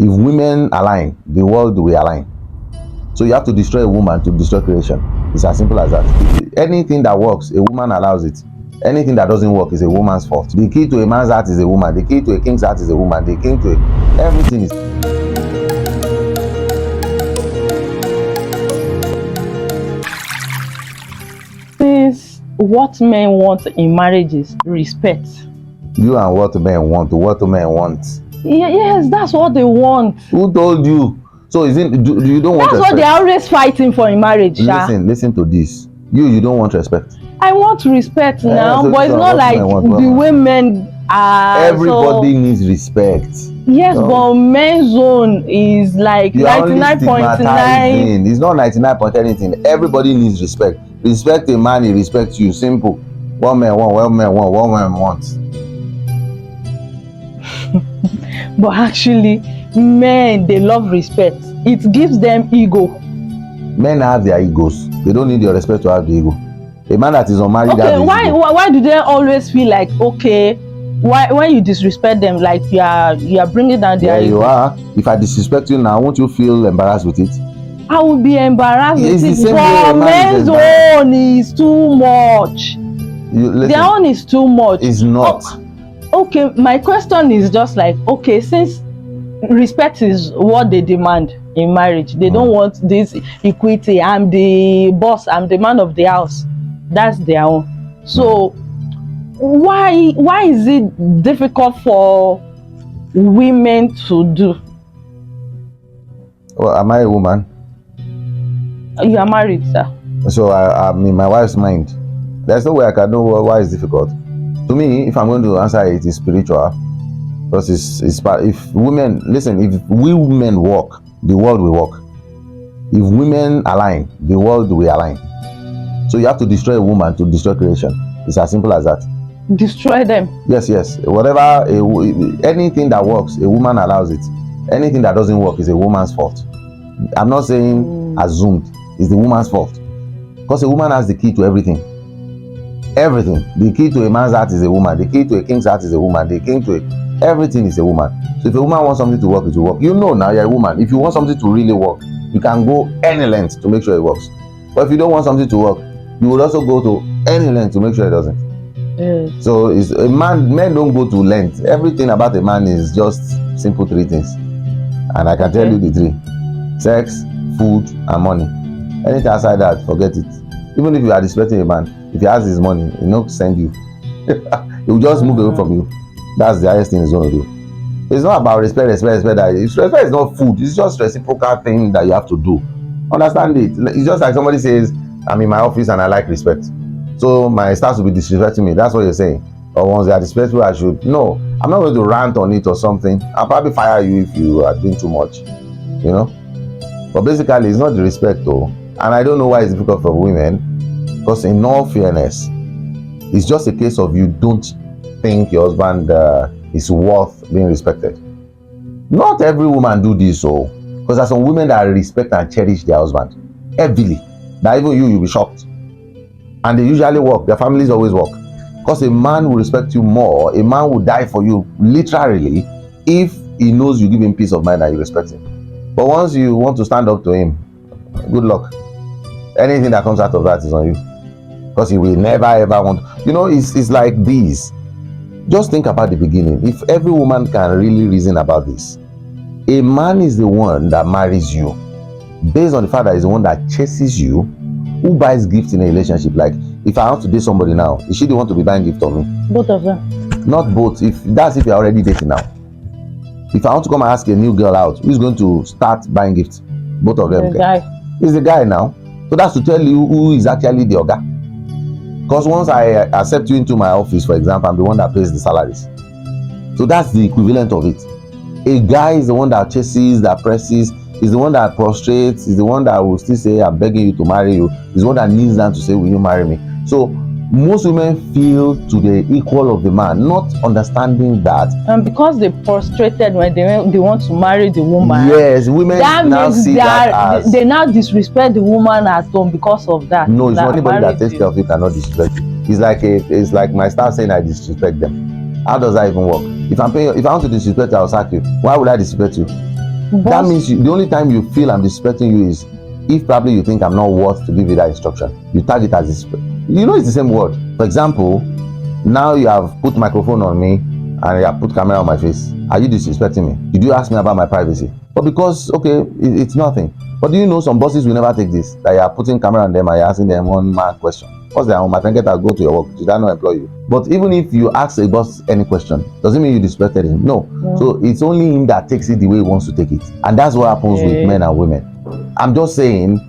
If women align, the world will align. So you have to destroy a woman to destroy creation. It's as simple as that. Anything that works, a woman allows it. Anything that doesn't work is a woman's fault. The key to a man's heart is a woman. The key to a king's heart is a woman. The key to everything is. Since what men want in marriage is respect. You and what men want. What men want. Yes, that's what they want. Who told you? So is it you don't want That's respect? what they're always fighting for in marriage. Listen to this. You don't want respect. I want respect now, so but it's not like the way men are. Everybody needs respect. Yes, but men's zone is like 99.9. It's not 99 anything. Everybody needs respect. Respect a man, he respects you. Simple. One man wants. But actually, men, they love respect. It gives them ego. Men have their egos. They don't need your respect to have the ego. A man that is unmarried. Okay, why do they always feel like, okay, why when you disrespect them, like you are bringing down their ego? You are. If I disrespect you now, won't you feel embarrassed with it? I would be embarrassed with it. But men's own is too much. Their own is too much. It's not. Okay, my question is just like, okay, since respect is what they demand in marriage, they don't want this equity. I'm the boss, I'm the man of the house. That's their own. So why is it difficult for women to do? Well, am I a woman? You are married, sir. So I'm in my wife's mind. There's no way I can know why it's difficult. To me, if I'm going to answer it, it's spiritual. Because if women, listen, if we women walk, the world will walk. If women align, the world will align. So you have to destroy a woman to destroy creation. It's as simple as that. Destroy them. Yes. Whatever, anything that works, a woman allows it. Anything that doesn't work is a woman's fault. I'm not saying assumed. It's the woman's fault. Because a woman has the key to everything. Everything. The key to a man's heart is a woman. The key to a king's heart is a woman. The key to everything is a woman. So if a woman wants something to work, it will work. You know now you're a woman. If you want something to really work, you can go any length to make sure it works. But if you don't want something to work, you will also go to any length to make sure it doesn't. So it's a man. Men don't go to length. Everything about a man is just simple three things, and I can tell you the three: sex, food, and money. Anything outside that, forget it. Even if you are disrespecting a man, if he has his money, he will not send you. He will just move away from you. That's the highest thing he's going to do. It's not about respect. Respect is not food. It's just reciprocal thing that you have to do. Understand it? It's just like somebody says, I'm in my office and I like respect. So my staff will be disrespecting me. That's what you're saying. Or once they are disrespectful, I should. No, I'm not going to rant on it or something. I'll probably fire you if you are doing too much. You know? But basically, it's not the respect though. And I don't know why it's difficult for women. Because in all fairness, it's just a case of you don't think your husband is worth being respected. Not every woman do this, so because there's some women that respect and cherish their husband heavily, that even you'll be shocked. And they usually work, their families always work. Because a man will respect you more, a man will die for you literally if he knows you give him peace of mind and you respect him. But once you want to stand up to him, good luck. Anything that comes out of that is on you. Because he will never ever want. You know, it's like this. Just think about the beginning. If every woman can really reason about this, a man is the one that marries you based on the fact that he's the one that chases you. Who buys gifts in a relationship? Like, if I want to date somebody now, is she the one to be buying gift on me? Both of them. Not both. If you're already dating now. If I want to come and ask a new girl out, who's going to start buying gifts? Both of them. The guy. It's the guy now. So that's to tell you who is actually the oga. Because once I accept you into my office, for example, I'm the one that pays the salaries. So that's the equivalent of it. A guy is the one that chases, that presses, is the one that prostrates, is the one that will still say, I'm begging you to marry you, is the one that kneels down to say, will you marry me? So most women feel to the equal of the man, not understanding that. And because they prostrated when they want to marry the woman. Yes, women that now means see that as, they now disrespect the woman at home because of that. No, it's not anybody that takes care of you cannot disrespect you. It's like my staff saying I disrespect them. How does that even work? If I want to disrespect you, I'll sack you. Why would I disrespect you? That Boss. means the only time you feel I'm disrespecting you is if probably you think I'm not worth to give you that instruction. You tag it as disrespect. You know, it's the same word. For example, now you have put microphone on me and you have put camera on my face. Are you disrespecting me? Did you ask me about my privacy? But because, okay, it's nothing. But do you know some bosses will never take this? That you are putting camera on them and you're asking them one man question. What's their own? My friend, go to your work. Did I not employ you? But even if you ask a boss any question, doesn't mean you disrespected him. No. So it's only him that takes it the way he wants to take it. And that's what happens with men and women. I'm just saying,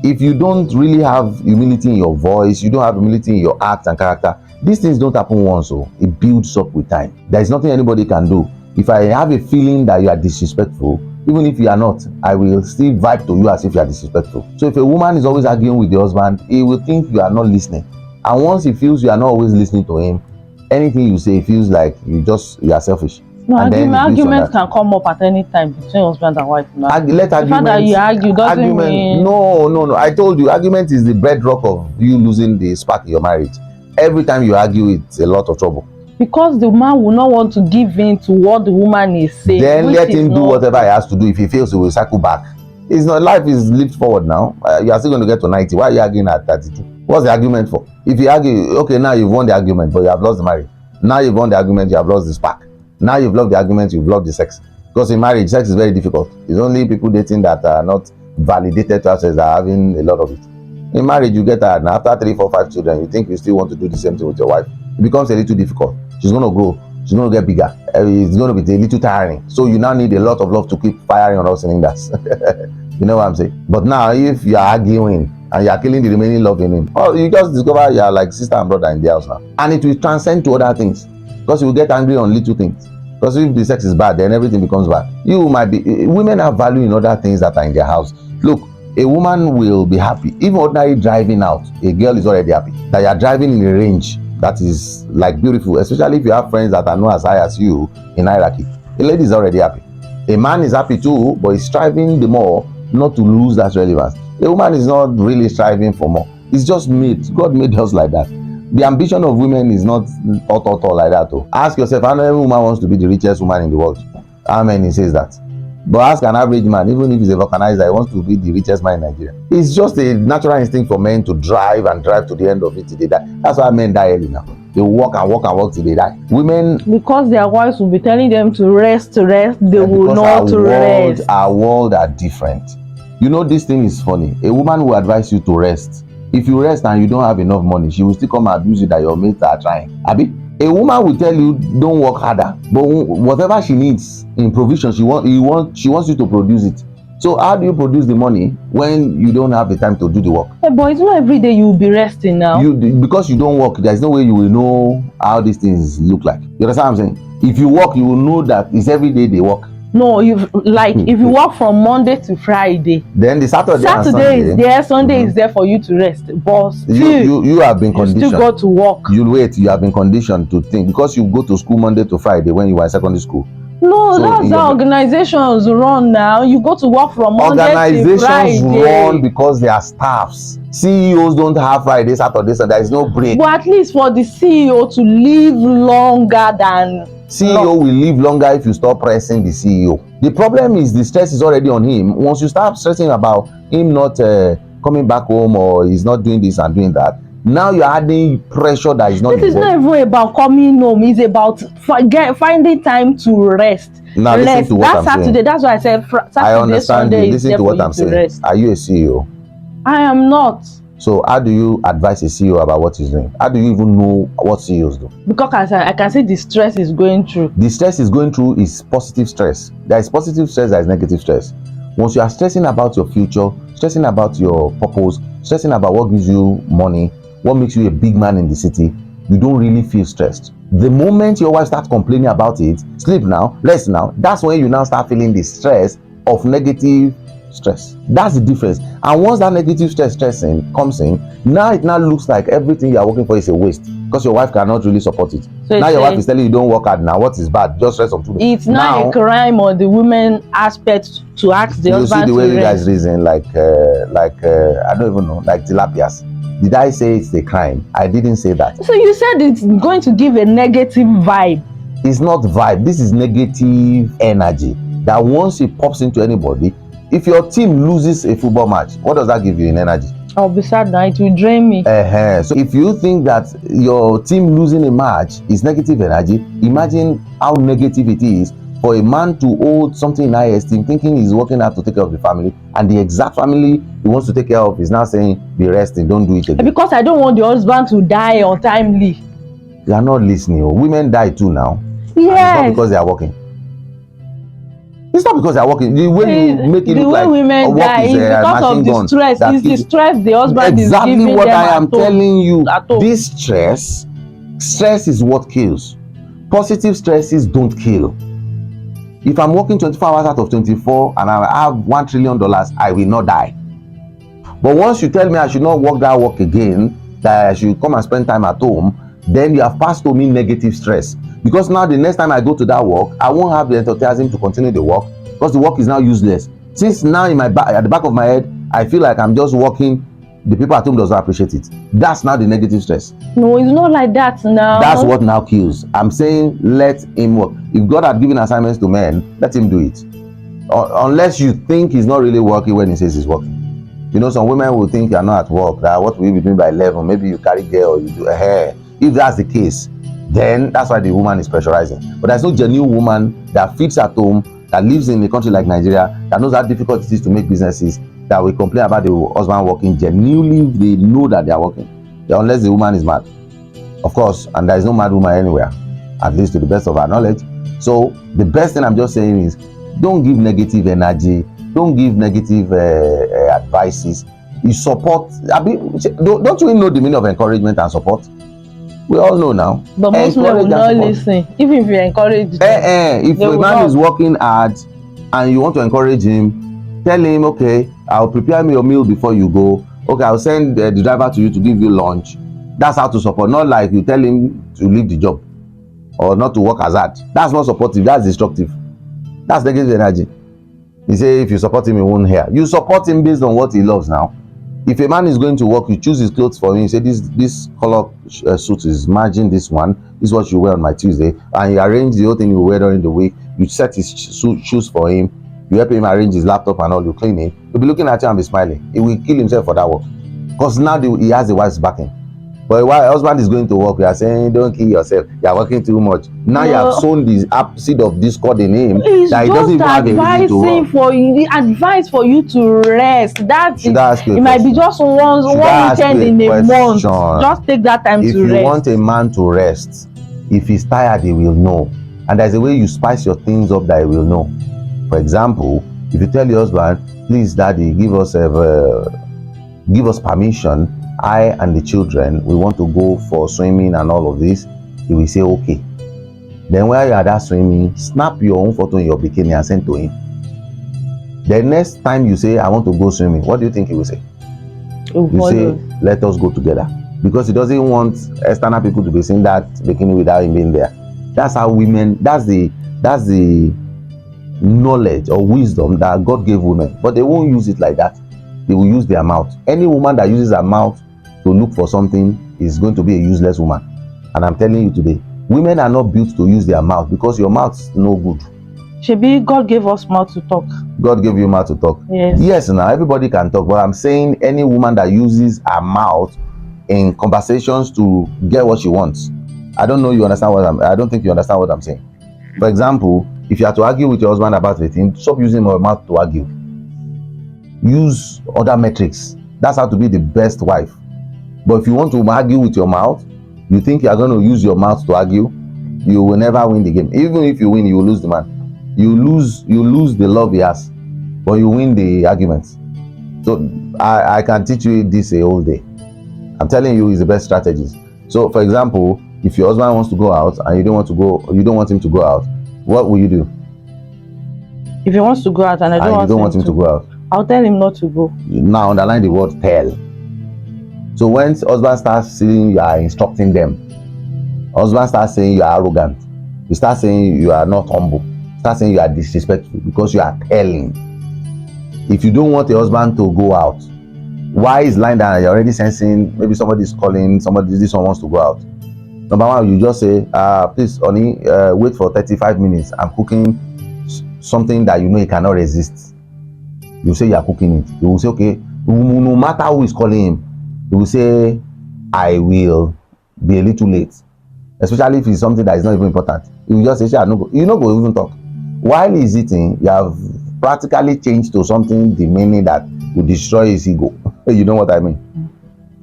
if you don't really have humility in your voice, you don't have humility in your act and character, these things don't happen once. So it builds up with time. There is nothing anybody can do. If I have a feeling that you are disrespectful, even if you are not, I will still vibe to you as if you are disrespectful. So if a woman is always arguing with the husband, he will think you are not listening. And once he feels you are not always listening to him, anything you say feels like you are selfish. No, argument can come up at any time between husband and wife. Let the fact that you argue doesn't mean... No. I told you, argument is the bedrock of you losing the spark in your marriage. Every time you argue, it's a lot of trouble. Because the man will not want to give in to what the woman is saying. Then let him do whatever he has to do. If he fails, he will cycle back. It's not, life is lived forward now. You are still going to get to 90. Why are you arguing at 32? What's the argument for? If you argue, okay, now you've won the argument, but you have lost the marriage. Now you've won the argument, you have lost the spark. Now you've lost the argument, you've lost the sex. Because in marriage, sex is very difficult. It's only people dating that are not validated to have sex that are having a lot of it. In marriage, you get tired. Now after 3, 4, 5 children, you think you still want to do the same thing with your wife. It becomes a little difficult. She's going to grow. She's going to get bigger. It's going to be a little tiring. So you now need a lot of love to keep firing on all cylinders. You know what I'm saying? But now if you are arguing and you are killing the remaining love in him, oh, you just discover you are like sister and brother in the house now. And it will transcend to other things. Because you will get angry on little things. Because if the sex is bad, then everything becomes bad. You might be... Women have value in other things that are in their house. Look, a woman will be happy. Even ordinary driving out, a girl is already happy. That you are driving in a range that is like beautiful, especially if you have friends that are not as high as you in hierarchy. A lady is already happy. A man is happy too, but he's striving the more not to lose that relevance. A woman is not really striving for more. It's just made. God made us like that. The ambition of women is not like that though. Ask yourself, how many woman wants to be the richest woman in the world? How many says that? But ask an average man, even if he's a vulcanizer, he wants to be the richest man in Nigeria. It's just a natural instinct for men to drive to the end of it till they die. That's why men die early now. They walk till they die. Women, because their wives will be telling them to rest, they will not rest. Our world are different. You know, this thing is funny. A woman will advise you to rest. If you rest and you don't have enough money, she will still come and abuse you that your mates are trying. Abi? A woman will tell you don't work harder, but whatever she needs in provision, she wants you to produce it. So how do you produce the money when you don't have the time to do the work? Hey, but it's not every day you will be resting now. Because you don't work, there's no way you will know how these things look like. You understand what I'm saying? If you work, you will know that it's every day they work. No, if you work from Monday to Friday, then the Saturday is there, Sunday is there for you to rest. But still, you have been conditioned. You still go to work. You have been conditioned to think because you go to school Monday to Friday when you were in secondary school. No, so that's how organizations run now. You go to work from Monday to Friday. Organizations run because they are staffs. CEOs don't have Friday, Saturday, so there is no break. But at least for the CEO to live longer than... CEO will live longer if you stop pressing the CEO. The problem is the stress is already on him. Once you start stressing about him not coming back home or he's not doing this and doing that, now you're adding pressure that is not involved. This is not even about coming home. It's about finding time to rest. Now listen to what I'm Saturday, saying. That's why I said Saturday, I understand Sunday you. Listen to what I'm saying. Rest. Are you a CEO? I am not. So how do you advise a CEO about what he's doing? How do you even know what CEOs do? Because I can see the stress is going through. The stress is going through is positive stress. There is positive stress, there is negative stress. Once you are stressing about your future, stressing about your purpose, stressing about what gives you money, what makes you a big man in the city, you don't really feel stressed. The moment your wife starts complaining about it, sleep now, rest now, that's when you now start feeling the stress of negative stress. That's the difference. And once that negative stress comes in, now it now looks like everything you are working for is a waste because your wife cannot really support it. So now your wife is telling you don't work hard now. What is bad? Just rest on 2 days. It's not a crime on the women aspect to ask the husband to rest. You see the way you guys reason like I don't even know, like tilapias. Did I say it's a crime? I didn't say that. So you said it's going to give a negative vibe. It's not vibe. This is negative energy. that once it pops into anybody, if your team loses a football match, what does that give you in energy? I'll be sad now, it will drain me. So if you think that your team losing a match is negative energy, imagine how negative it is for a man to hold something in high esteem, thinking he's working hard to take care of the family, and the exact family he wants to take care of is now saying, be resting, don't do it again. Because I don't want the husband to die untimely. You are not listening. Women die too now. Yes. And it's not because they are working. It's not because they are working. The way you make it look like women work die is is because of the stress. It's the stress the husband is giving them. Exactly what I am telling you. At home. This stress is what kills. Positive stresses don't kill. If I'm working 24 hours out of 24 and I have $1 trillion, I will not die. But once you tell me I should not work that work again, that I should come and spend time at home, then you have passed to me negative stress. Because now the next time I go to that work, I won't have the enthusiasm to continue the work because the work is now useless. Since now in my at the back of my head, I feel like I'm just working, the people at home does not appreciate it. That's now the negative stress. No, it's not like that now. That's what now kills. I'm saying let him work. If God had given assignments to men, let him do it. Unless you think he's not really working when he says he's working. You know, some women will think you're not at work. That what will you be doing by 11? Maybe you carry girl or you do a hair. If that's the case, then that's why the woman is pressurizing. But there's no genuine woman that fits at home, that lives in a country like Nigeria, that knows how difficult it is to make businesses, that will complain about the husband working. Genuinely, they know that they are working, unless the woman is mad, of course. And there is no mad woman anywhere, at least to the best of our knowledge. So the best thing I'm just saying is, don't give negative energy, don't give negative advices. You support. Don't you know the meaning of encouragement and support? We all know now. But most men will not listen, even if you encourage them. If a man is working hard and you want to encourage him, tell him, okay, I'll prepare me your meal before you go. Okay, I'll send the driver to you to give you lunch. That's how to support. Not like you tell him to leave the job or not to work as hard. That's not supportive. That's destructive. That's negative energy. You say if you support him, he won't hear. You support him based on what he loves now. If a man is going to work, you choose his clothes for him. You say this color suit is matching this one. This is what you wear on my Tuesday, and you arrange the whole thing you wear during the week. You set his shoes for him. You help him arrange his laptop and all. You clean it. He'll be looking at you and be smiling. He will kill himself for that work because now he has the wife's backing. But while a husband is going to work, you are saying, don't kill yourself. You are working too much. Now you have sown this seed of discord in him. It's that he doesn't even have a reason to work. For you, the advice for you to rest. It might be just one weekend in a month. Just take that time to rest. If you want a man to rest, if he's tired, he will know. And there's a way you spice your things up that he will know. For example, if you tell your husband, please, daddy, give us permission. I and the children, we want to go for swimming and all of this. He will say, okay. Then while you're at that swimming, snap your own photo in your bikini and send to him. The next time you say, I want to go swimming, what do you think he will say? You say, let us go together. Because he doesn't want external people to be seeing that bikini without him being there. That's how women, that's the knowledge or wisdom that God gave women. But they won't use it like that. They will use their mouth. Any woman that uses her mouth to look for something is going to be a useless woman. And I'm telling you today, women are not built to use their mouth because your mouth's no good. Shebi, God gave us mouth to talk. God gave you mouth to talk. Yes. Yes, now everybody can talk, but I'm saying any woman that uses her mouth in conversations to get what she wants. I don't know you understand I don't think you understand what I'm saying. For example, if you have to argue with your husband about anything, stop using your mouth to argue. Use other metrics. That's how to be the best wife. But if you want to argue with your mouth, you think you are going to use your mouth to argue, you will never win the game. Even if you win, you will lose the man. You lose the love he has, but you win the arguments. So I can teach you this a whole day. I'm telling you, it's the best strategies. So for example, if your husband wants to go out and you don't want him to go out, what will you do? If he wants to go out and I don't want him to go out, I'll tell him not to go. Now underline the word tell. So when husband starts saying you are instructing them, husband starts saying you are arrogant, you start saying you are not humble, start saying you are disrespectful because you are telling. If you don't want a husband to go out, why is lying down? You're already sensing maybe somebody is calling, this one wants to go out. Number one, you just say, please, honey, wait for 35 minutes. I'm cooking something that you know you cannot resist, you say you are cooking it. You will say, okay, no matter who is calling him, you will say, I will be a little late. Especially if it's something that is not even important. You will just say, you no go even talk. While he's eating, you have practically changed to something demeaning that will destroy his ego. You know what I mean?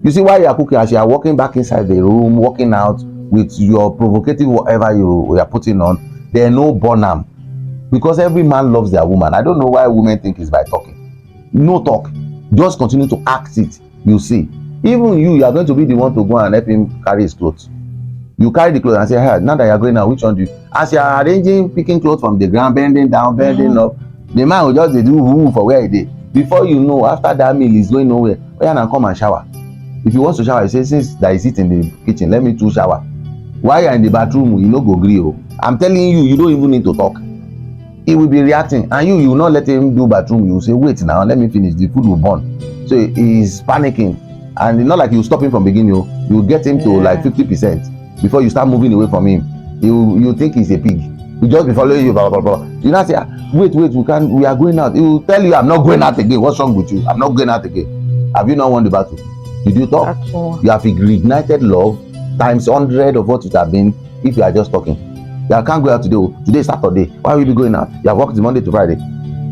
You see, while you are cooking, as you are walking back inside the room, walking out with your provocative whatever you are putting on, there no bonham. Because every man loves their woman. I don't know why women think it's by talking. No talk. Just continue to act it. You see. Even you are going to be the one to go and help him carry his clothes. You carry the clothes and say, hey, now that you are going now, which one do you? As you are arranging, picking clothes from the ground, bending down, bending up, the man will just do woo for where he did. Before you know, after that meal is going nowhere, well, now come and shower. If you want to shower, you say, since there is it in the kitchen, let me too shower. While you are in the bathroom, you no go gree. I'm telling you, you don't even need to talk. He will be reacting, and you will not let him do bathroom. You will say, wait now, let me finish, the food will burn. So he is panicking, and it's not like you stop him from beginning. You get him to like 50% before you start moving away from him. You think he's a pig. He just be following you, blah blah blah. You now say, wait, we are going out. He will tell you, I'm not going out again. What's wrong with you? I'm not going out again. Have you not won the battle? Did you talk? You have ignited love times 100 of what it have been if you are just talking. You can't go out today. Today is Saturday. Why will you be going out? You have worked Monday to Friday.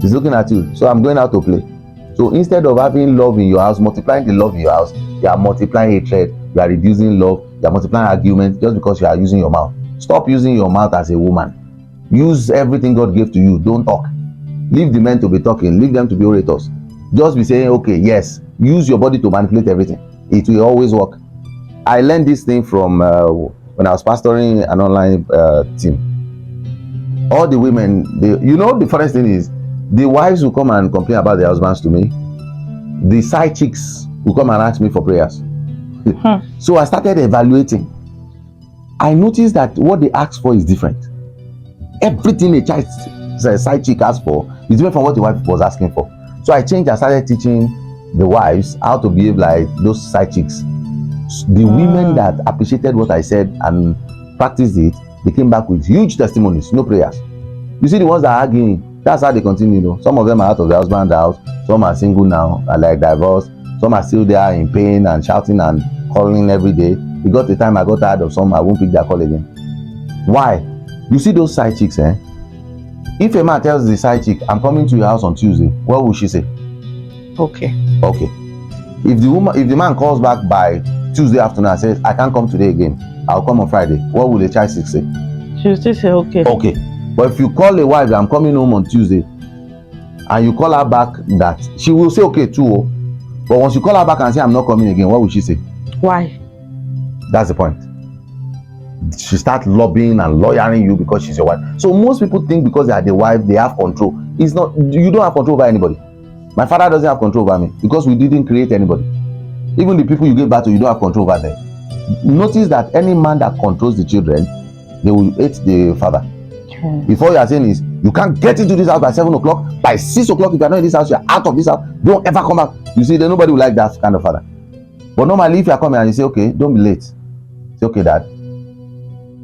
He's looking at you. So I'm going out to play. So instead of having love in your house, multiplying the love in your house, you are multiplying hatred. You are reducing love. You are multiplying arguments just because you are using your mouth. Stop using your mouth as a woman. Use everything God gave to you. Don't talk. Leave the men to be talking. Leave them to be orators. Just be saying, okay, yes. Use your body to manipulate everything. It will always work. I learned this thing from when I was pastoring an online team. All the women, the funniest thing is, the wives will come and complain about their husbands to me. The side chicks will come and ask me for prayers. So I started evaluating. I noticed that what they ask for is different. Everything a side chick asks for is different from what the wife was asking for. So I changed. I started teaching the wives how to behave like those side chicks. The women that appreciated what I said and practiced it, they came back with huge testimonies, no prayers. You see the ones that are arguing, that's how they continue. Some of them are out of their husband's house, some are single now, are like divorced, some are still there in pain and shouting and calling every day. It got the time I got tired of some, I won't pick their call again. Why? You see those side chicks, if a man tells the side chick, I'm coming to your house on Tuesday, what will she say? Okay. If the man calls back by Tuesday afternoon and says, I can't come today again, I'll come on Friday, what will the child chick say? She'll still say okay. But if you call a wife, I'm coming home on Tuesday, and you call her back, that she will say okay too. But once you call her back and say I'm not coming again, what will she say? Why? That's the point. She starts lobbying and lawyering you because she's your wife. So most people think because they are the wife, they have control. It's not. You don't have control over anybody. My father doesn't have control over me because we didn't create anybody. Even the people you gave birth to, you don't have control over them. Notice that any man that controls the children, they will hate the father. Before you are saying is, you can't get into this house by 7 o'clock. By 6 o'clock, if you are not in this house, you are out of this house. Don't ever come back. You see, then nobody will like that kind of father. But normally, if you are coming and you say, okay, don't be late. Say, okay, dad.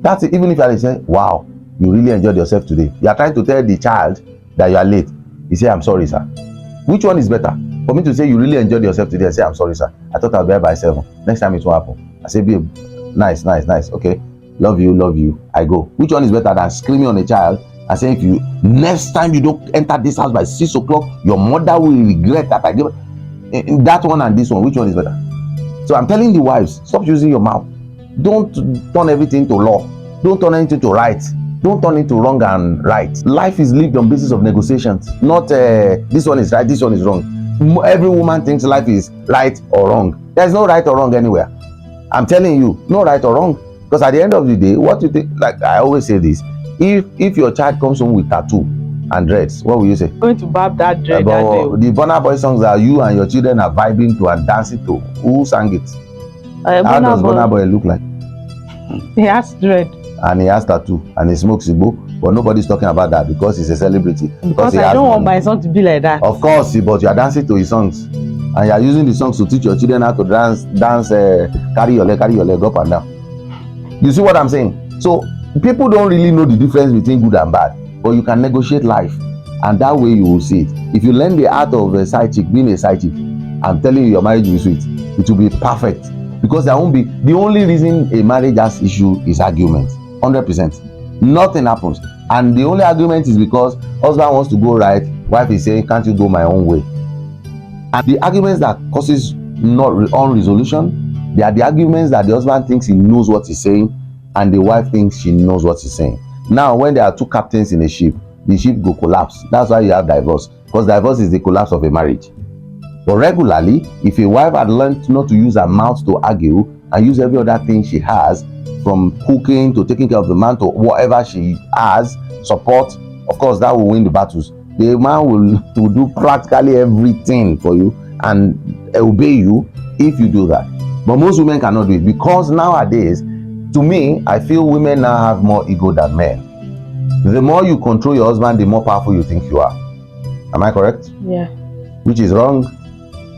That's it. Even if you are say, wow, you really enjoyed yourself today. You are trying to tell the child that you are late. He say, I'm sorry, sir. Which one is better? For me to say you really enjoyed yourself today, I say, I'm sorry, sir. I thought I'll be here by 7. Next time it won't happen. I say, babe, nice. Okay. Love you. I go. Which one is better than screaming on a child and saying, if you next time you don't enter this house by 6 o'clock, your mother will regret that I give that one and this one. Which one is better? So I'm telling the wives, stop using your mouth. Don't turn everything to law. Don't turn anything to right. Don't turn it to wrong and right. Life is lived on basis of negotiations, not this one is right, this one is wrong. Every woman thinks life is right or wrong. There's no right or wrong anywhere. I'm telling you, no right or wrong. Because at the end of the day, what you think, like I always say this, if your child comes home with tattoo and dreads, what will you say? Going to barb that dread that day. The Burna Boy songs that you and your children are vibing to and dancing to, who sang it? How does Burna Boy look like? He has dread. And he has tattoo and he smokes Igbo, but nobody's talking about that because he's a celebrity. Because I don't want my son to be like that. Of course, but you are dancing to his songs. And you are using the songs to teach your children how to dance, carry your leg up and down. You see what I'm saying? So people don't really know the difference between good and bad, but you can negotiate life. and that way you will see it. If you learn the art of a side chick, being a side chick, I'm telling you, your marriage will be sweet. It will be perfect, because there won't be, the only reason a marriage has issue is argument. 100%. Nothing happens, and the only argument is because husband wants to go right, wife is saying, can't you go my own way? And the arguments that causes not resolution, they are the arguments that the husband thinks he knows what he's saying, and the wife thinks she knows what he's saying. Now, when there are two captains in a ship, the ship go collapse. That's why you have divorce, because divorce is the collapse of a marriage. But regularly, if a wife had learned not to use her mouth to argue and use every other thing she has, from cooking to taking care of the man to whatever she has, support, of course, that will win the battles. The man will do practically everything for you and obey you if you do that. But most women cannot do it, because nowadays, to me, I feel women now have more ego than men. The more you control your husband, the more powerful you think you are. Am I correct? Yeah. Which is wrong.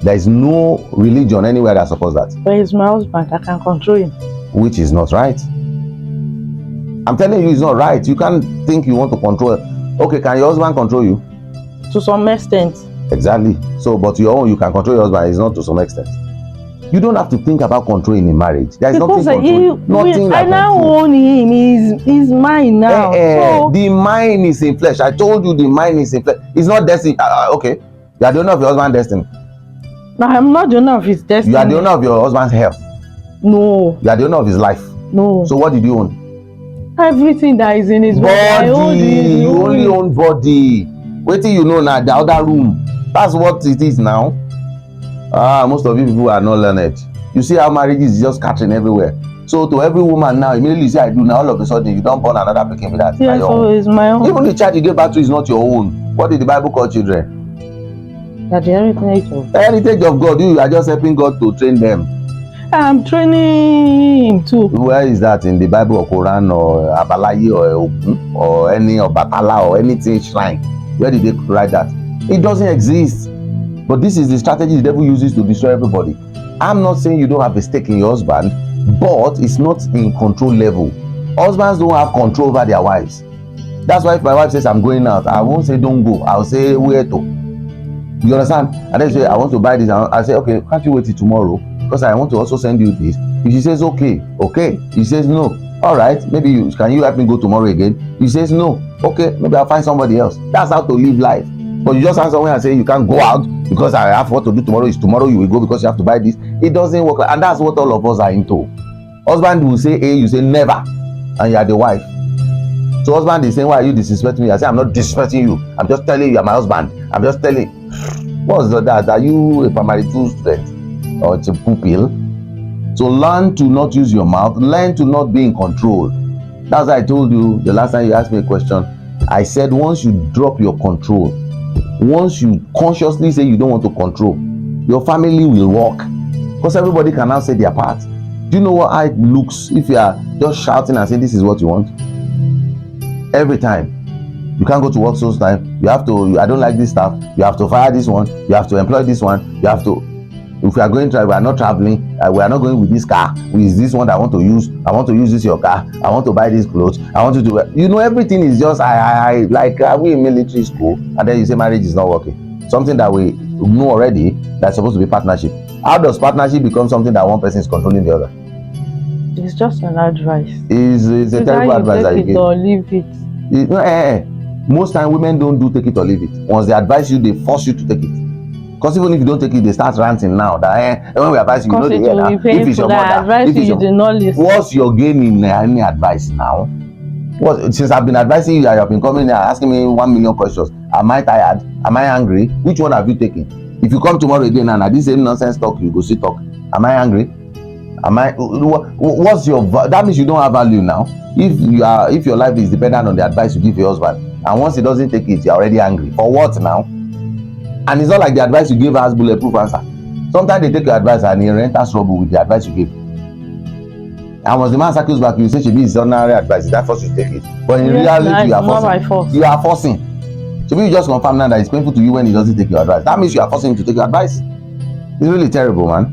There is no religion anywhere that supports that. But he's my husband, I can control him. Which is not right. I'm telling you, it's not right. You can't think you want to control. Okay, can your husband control you? To some extent. Exactly. So, but your own, you can control your husband, is not to some extent. You don't have to think about control in a marriage. There is because nothing I now own him. He's mine now. So the mind is in flesh. I told you, the mind is in flesh. It's not destiny. Okay, you are the owner of your husband's destiny. No, I'm not the owner of his destiny. You are the owner of your husband's health. No. You are the owner of his life. No. So what did you own? Everything that is in his body. You only own body. Wait till you know now, the other room. That's what it is now. Most of you people are not learned. You see how marriage is just scattering everywhere. So to every woman now, immediately you say I do, now all of a sudden you don't born another pikin with that. Yeah, so it's my own. Even the child you gave back to is not your own. What did the Bible call children? That the heritage of the heritage of God. You are just helping God to train them. I'm training him too. Where is that in the Bible or Quran or Abalaye or Ogun or any Obatala or anything shrine? Where did they write that? It doesn't exist. But this is the strategy the devil uses to destroy everybody. I'm not saying you don't have a stake in your husband, but it's not in control level. Husbands don't have control over their wives. That's why if my wife says I'm going out, I won't say don't go. I'll say where to. You understand? And then say I want to buy this. I say okay, can't you wait till tomorrow? Because I want to also send you this. If she says okay, he says no. All right, maybe can you help me go tomorrow again? He says no. Okay, maybe I'll find somebody else. That's how to live life. But you just answer somewhere and say you can't go out because I have what to do tomorrow. Is tomorrow you will go because you have to buy this. It doesn't work like, and that's what all of us are into. Husband will say A, you say never, and you are the wife. So husband is saying, why are you disrespecting me? I say I'm not disrespecting you. I'm just telling you I'm my husband. I'm just telling. What's that? Are you a primary 2 student or it's a pupil? So learn to not use your mouth. Learn to not be in control. That's why I told you the last time you asked me a question. I said once you drop your control, once you consciously say you don't want to control, your family will work, because everybody can now say their part. Do you know what how it looks if you are just shouting and saying this is what you want every time? You can't go to work so time. You have to. I don't like this stuff. You have to fire this one. You have to employ this one. You have to. If we are going to, we are not traveling. We are not going with this car. With this one that I want to use. I want to use this your car. I want to buy these clothes. I want to do. You know, everything is just like we in military school, and then you say marriage is not working. Something that we know already that's supposed to be partnership. How does partnership become something that one person is controlling the other? It's just an advice. It's a terrible advice that you give. Or leave it. Most time women don't do take it or leave it. Once they advise you, they force you to take it. Because even if you don't take it, they start ranting now. That when we advise you, you know the now. If it's your mother, if it's your, do not listen. What's your gain in any advice now? What, since I've been advising you, you have been coming here asking me 1 million questions. Am I tired? Am I angry? Which one have you taken? If you come tomorrow again and at this same nonsense talk, you go see talk. Am I angry? Am I? What's your? That means you don't have value now. If your life is dependent on the advice you give your husband, and once he doesn't take it, you're already angry. For what now? And it's not like the advice you give has bulletproof answer. Sometimes they take your advice and he enters trouble with the advice you give. And once the man circles back, you say she be his ordinary advice. That force you take it. But in reality, you are forcing. You are forcing. So you just confirm now that it's painful to you when he doesn't take your advice. That means you are forcing him to take your advice. It's really terrible, man.